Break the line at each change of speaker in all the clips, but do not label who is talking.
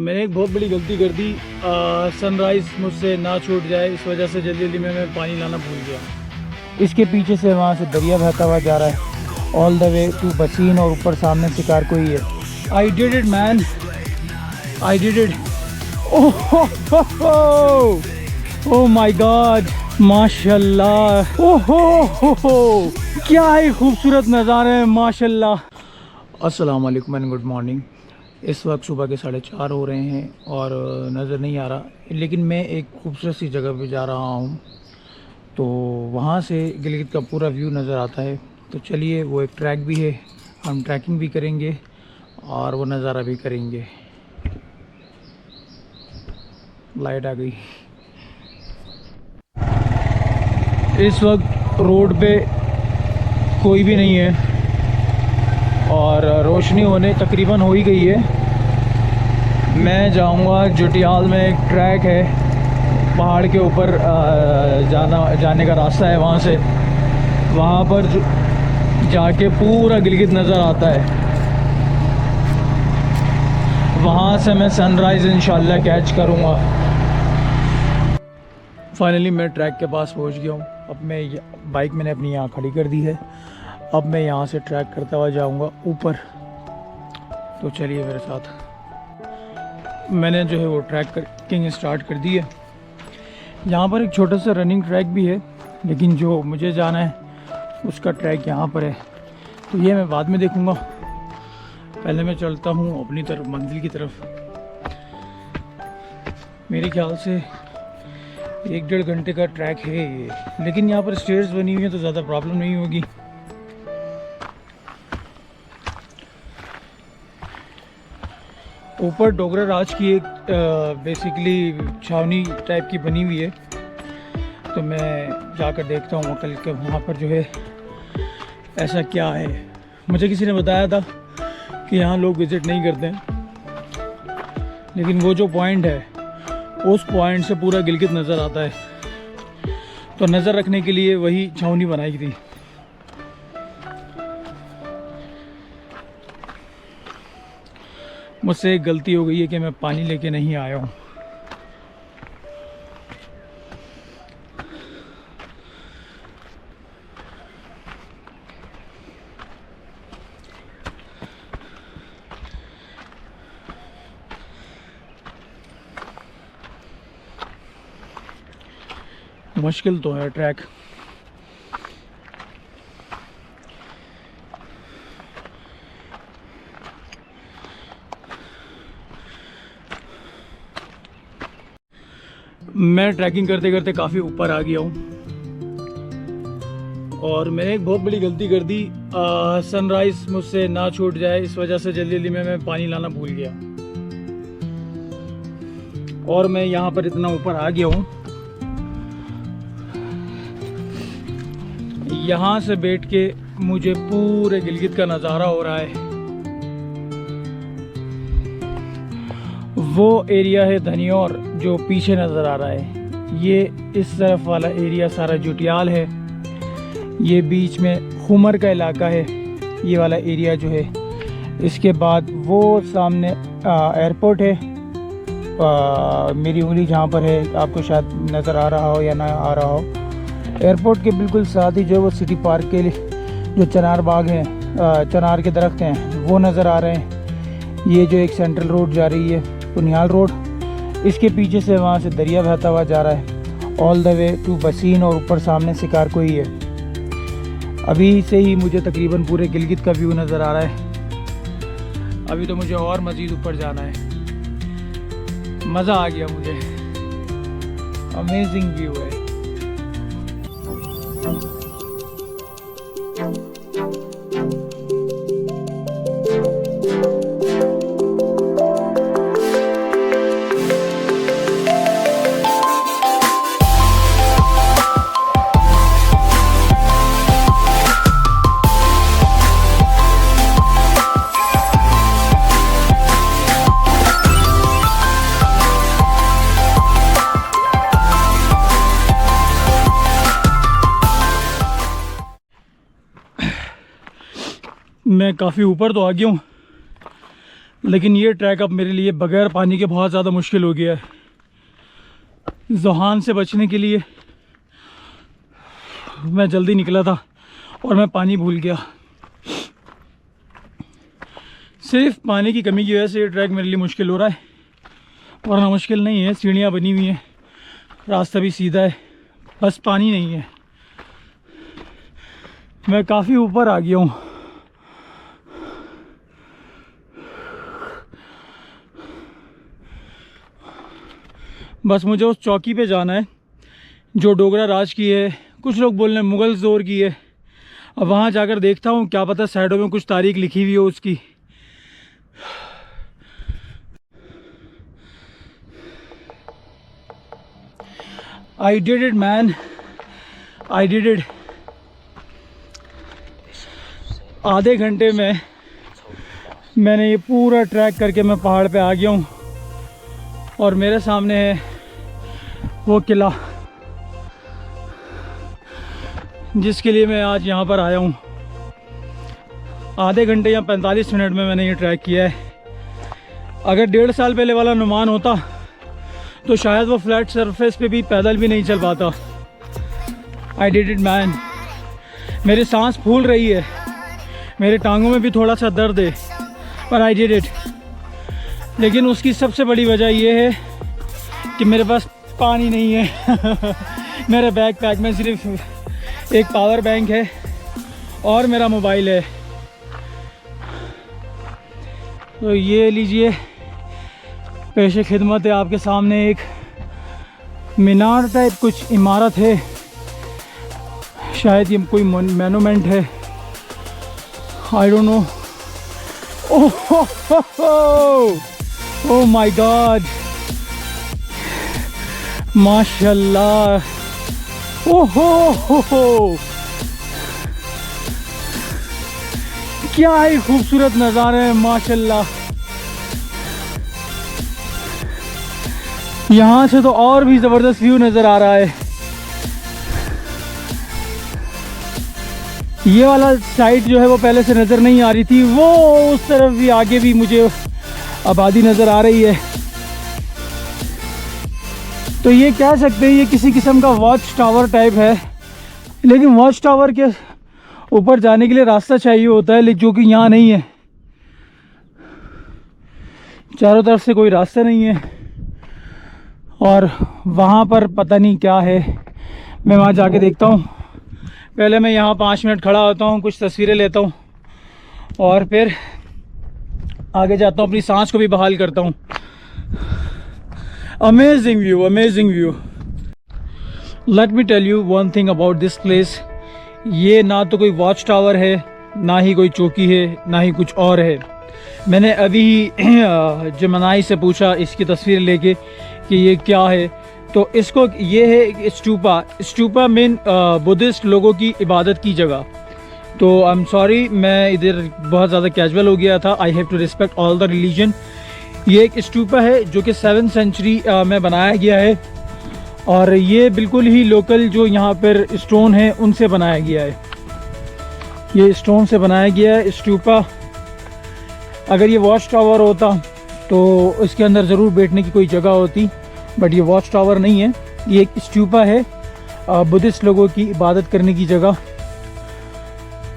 मैंने एक बहुत बड़ी गलती कर दी। सनराइज़ मुझसे ना छूट जाए, इस वजह से जल्दी जल्दी में मैं पानी लाना भूल गया। इसके पीछे से वहाँ से दरिया बहता हुआ जा रहा है ऑल द वे टू बसीन, और ऊपर सामने शिकार कोई है। I did it man, I did it. Oh my God, माशाल्लाह। ओहो, क्या ही खूबसूरत नज़ारे हैं माशाल्लाह। अस्सलाम वालेकुम एंड गुड मॉर्निंग। इस वक्त सुबह के 4:30 हो रहे हैं और नज़र नहीं आ रहा, लेकिन मैं एक खूबसूरत सी जगह पे जा रहा हूँ, तो वहाँ से गिलगित का पूरा व्यू नज़र आता है। तो चलिए, वो एक ट्रैक भी है, हम ट्रैकिंग भी करेंगे और वो नज़ारा भी करेंगे। लाइट आ गई। इस वक्त रोड पे कोई भी नहीं है और रोशनी होने तकरीबन हो ही गई है। मैं जाऊंगा जुटियाल में, एक ट्रैक है पहाड़ के ऊपर जाने का रास्ता है, वहाँ पर जाके पूरा गिलगित नज़र आता है। वहाँ से मैं सनराइज़ इंशाल्लाह कैच करूँगा। फाइनली मैं ट्रैक के पास पहुँच गया हूँ। अब मैं बाइक मैंने अपनी यहाँ खड़ी कर दी है। अब मैं यहाँ से ट्रैक करता हुआ जाऊँगा ऊपर। तो चलिए मेरे साथ। मैंने जो है वो ट्रैकिंग स्टार्ट कर दी है। यहाँ पर एक छोटा सा रनिंग ट्रैक भी है, लेकिन जो मुझे जाना है उसका ट्रैक यहाँ पर है, तो ये मैं बाद में देखूँगा। पहले मैं चलता हूँ अपनी तरफ, मंजिल की तरफ। मेरे ख्याल से 1-1.5 घंटे का ट्रैक है ये, लेकिन यहाँ पर स्टेयर्स बनी हुई हैं तो ज़्यादा प्रॉब्लम नहीं होगी। ऊपर डोगरा राज की एक बेसिकली छावनी टाइप की बनी हुई है, तो मैं जाकर देखता हूँ कल के वहाँ पर जो है ऐसा क्या है। मुझे किसी ने बताया था कि यहाँ लोग विज़िट नहीं करते हैं, लेकिन वो जो पॉइंट है, उस पॉइंट से पूरा गिलगित नज़र आता है, तो नज़र रखने के लिए वही छावनी बनाई थी। मुझसे एक गलती हो गई है कि मैं पानी लेके नहीं आया हूँ। मुश्किल तो है ट्रैक। मैं ट्रैकिंग करते करते काफ़ी ऊपर आ गया हूँ और मैंने एक बहुत बड़ी गलती कर दी। सनराइज़ मुझसे ना छूट जाए, इस वजह से जल्दी जल्दी में मैं पानी लाना भूल गया और मैं यहाँ पर इतना ऊपर आ गया हूँ। यहाँ से बैठ के मुझे पूरे गिलगित का नज़ारा हो रहा है। वो एरिया है धनियोर जो पीछे नज़र आ रहा है। ये इस तरफ वाला एरिया सारा जुटियाल है। ये बीच में खुमर का इलाका है, ये वाला एरिया जो है। इसके बाद वो सामने एयरपोर्ट है। मेरी उंगली जहाँ पर है, आपको शायद नज़र आ रहा हो या ना आ रहा हो। एयरपोर्ट के बिल्कुल साथ ही जो वो सिटी पार्क के लिए जो चनार बाग हैं, चनार के दरख्त हैं, वो नज़र आ रहे हैं। ये जो एक सेंट्रल रोड जा रही है, पुनियाल रोड, इसके पीछे से वहाँ से दरिया बहता हुआ जा रहा है ऑल द वे टू बसीन, और ऊपर सामने शिकार कोई है। अभी से ही मुझे तकरीबन पूरे गिलगित का व्यू नज़र आ रहा है। अभी तो मुझे और मज़ीद ऊपर जाना है। मज़ा आ गया मुझे, अमेजिंग व्यू है। मैं काफ़ी ऊपर तो आ गया हूँ, लेकिन ये ट्रैक अब मेरे लिए बगैर पानी के बहुत ज़्यादा मुश्किल हो गया है। ज़ुहान से बचने के लिए मैं जल्दी निकला था और मैं पानी भूल गया। सिर्फ पानी की कमी की वजह से ये ट्रैक मेरे लिए मुश्किल हो रहा है, वरना मुश्किल नहीं है। सीढ़ियाँ बनी हुई हैं, रास्ता भी सीधा है, बस पानी नहीं है। मैं काफ़ी ऊपर आ गया हूँ। बस मुझे उस चौकी पे जाना है जो डोगरा राज की है, कुछ लोग बोल रहे हैं मुग़ल ज़ोर की है। अब वहाँ जाकर देखता हूँ, क्या पता साइडों में कुछ तारीख लिखी हुई हो उसकी। I did it man, I did it। आधे घंटे में मैंने ये पूरा ट्रैक करके मैं पहाड़ पे आ गया हूँ और मेरे सामने है वो किला जिसके लिए मैं आज यहाँ पर आया हूँ। आधे घंटे या 45 मिनट में मैंने ये ट्रैक किया है। अगर 1.5 साल पहले वाला अनुमान होता तो शायद वो फ्लैट सरफेस पे भी पैदल भी नहीं चल पाता। I did it man. मेरी सांस फूल रही है, मेरे टांगों में भी थोड़ा सा दर्द है, पर आई डिड इट। लेकिन उसकी सबसे बड़ी वजह ये है कि मेरे पास पानी नहीं है। मेरे बैकपैक में सिर्फ एक पावर बैंक है और मेरा मोबाइल है। तो ये लीजिए, पेशे खिदमत है आपके सामने। एक मीनार टाइप कुछ इमारत है, शायद ये कोई मोनूमेंट है, I don't know. Oh my God, माशाल्लाह। ओहो, क्या ही खूबसूरत नज़ारा है माशाल्लाह। यहाँ से तो और भी ज़बरदस्त व्यू नज़र आ रहा है। ये वाला साइड जो है वो पहले से नज़र नहीं आ रही थी, वो उस तरफ भी आगे भी मुझे आबादी नज़र आ रही है। तो ये कह सकते हैं ये किसी किस्म का वॉच टावर टाइप है, लेकिन वॉच टावर के ऊपर जाने के लिए रास्ता चाहिए होता है, लेकिन जो कि यहाँ नहीं है। चारों तरफ से कोई रास्ता नहीं है और वहाँ पर पता नहीं क्या है। मैं वहाँ जाके देखता हूँ। पहले मैं यहाँ 5 मिनट खड़ा होता हूँ, कुछ तस्वीरें लेता हूँ और फिर आगे जाता हूँ, अपनी सांस को भी बहाल करता हूँ। Amazing view, amazing view. Let me tell you one thing about this place. ये ना तो कोई वॉच टावर है, ना ही कोई चौकी है, ना ही कुछ और है। मैंने अभी ही जमनाई से पूछा इसकी तस्वीर लेके कि ये क्या है, तो इसको ये है स्टूपा। स्टूपा मीन बुद्धिस्ट लोगों की इबादत की जगह। तो आई एम सॉरी, मैं इधर बहुत ज़्यादा कैजुअल हो गया था। I have to respect all the religion. ये एक स्टूपा है जो कि 7th सेंचुरी में बनाया गया है और ये बिल्कुल ही लोकल जो यहाँ पर स्टोन है उनसे बनाया गया है। ये स्टोन से बनाया गया है स्टूपा। अगर ये वॉच टावर होता तो इसके अंदर ज़रूर बैठने की कोई जगह होती, बट ये वॉच टावर नहीं है, ये एक स्टूपा है, बुद्धिस्ट लोगों की इबादत करने की जगह।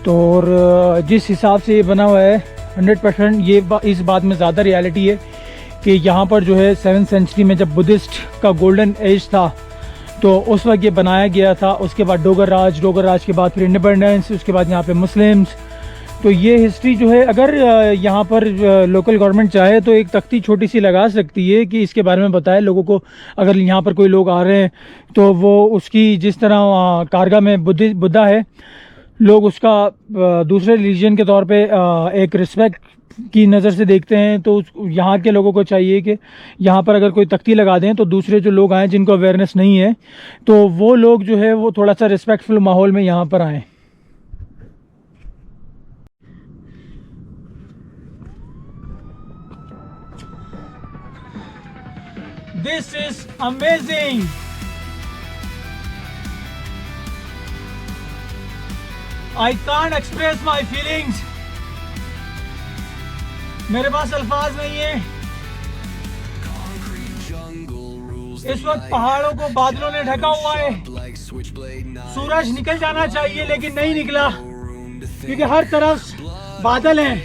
तो और जिस हिसाब से ये बना हुआ है 100% ये इस बात में ज़्यादा रियलिटी है कि यहाँ पर जो है 7th सेंचुरी में जब बुद्धिस्ट का गोल्डन एज था तो उस वक्त ये बनाया गया था। उसके बाद डोगर राज के बाद फिर इंडिपेंडेंस, उसके बाद यहाँ पे मुस्लिम्स। तो ये हिस्ट्री जो है, अगर यहाँ पर लोकल गवर्नमेंट चाहे तो एक तख्ती छोटी सी लगा सकती है कि इसके बारे में बताए लोगों को। अगर यहाँ पर कोई लोग आ रहे हैं तो वो उसकी, जिस तरह कारगा में बुद्धा है, लोग उसका दूसरे रिलीजन के तौर पे एक रिस्पेक्ट की नज़र से देखते हैं, तो यहाँ के लोगों को चाहिए कि यहाँ पर अगर कोई तख्ती लगा दें तो दूसरे जो लोग आएँ जिनको अवेयरनेस नहीं है, तो वो लोग जो है वो थोड़ा सा रिस्पेक्टफुल माहौल में यहाँ पर आएँ। This is amazing. I can't express my feelings. मेरे पास अल्फाज नहीं है। इस वक्त पहाड़ों को बादलों ने ढका हुआ है। सूरज निकल जाना चाहिए लेकिन नहीं निकला क्योंकि हर तरफ बादल हैं।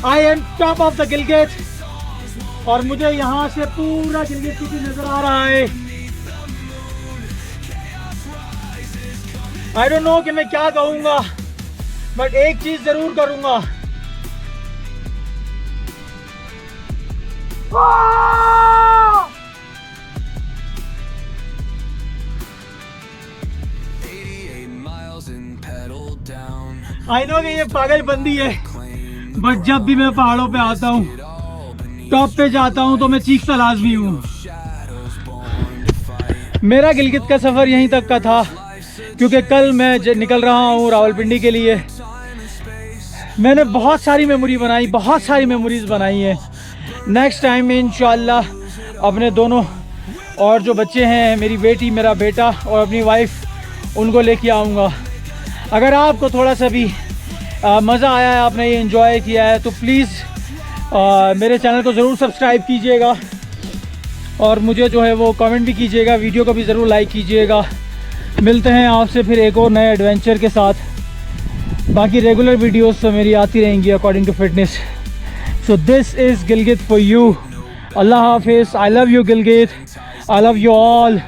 I am top of the Gilgit और मुझे यहाँ से पूरा गिलगित सिटी नजर आ रहा है। आई डोंट नो कि मैं क्या कहूँगा, बट एक चीज जरूर करूँगा। आई नो कि ये पागलबंदी है, बट जब भी मैं पहाड़ों पे आता हूँ, टॉप पे जाता हूँ, तो मैं चीखता लाजमी हूँ। मेरा गिलगित का सफ़र यहीं तक का था क्योंकि कल मैं निकल रहा हूँ रावलपिंडी के लिए। मैंने बहुत सारी मेमोरीज बनाई हैं। नेक्स्ट टाइम में इंशाल्लाह अपने दोनों और जो बच्चे हैं, मेरी बेटी, मेरा बेटा और अपनी वाइफ, उनको लेके आऊँगा। अगर आपको थोड़ा सा भी मज़ा आया है, आपने ये एंजॉय किया है, तो प्लीज़ मेरे चैनल को ज़रूर सब्सक्राइब कीजिएगा और मुझे जो है वो कमेंट भी कीजिएगा। वीडियो को भी ज़रूर लाइक कीजिएगा। मिलते हैं आपसे फिर एक और नए एडवेंचर के साथ। बाकी रेगुलर वीडियोस तो मेरी आती रहेंगी according to fitness. So this is Gilgit for you. अल्लाह हाफिज़। I love you Gilgit. I love you all.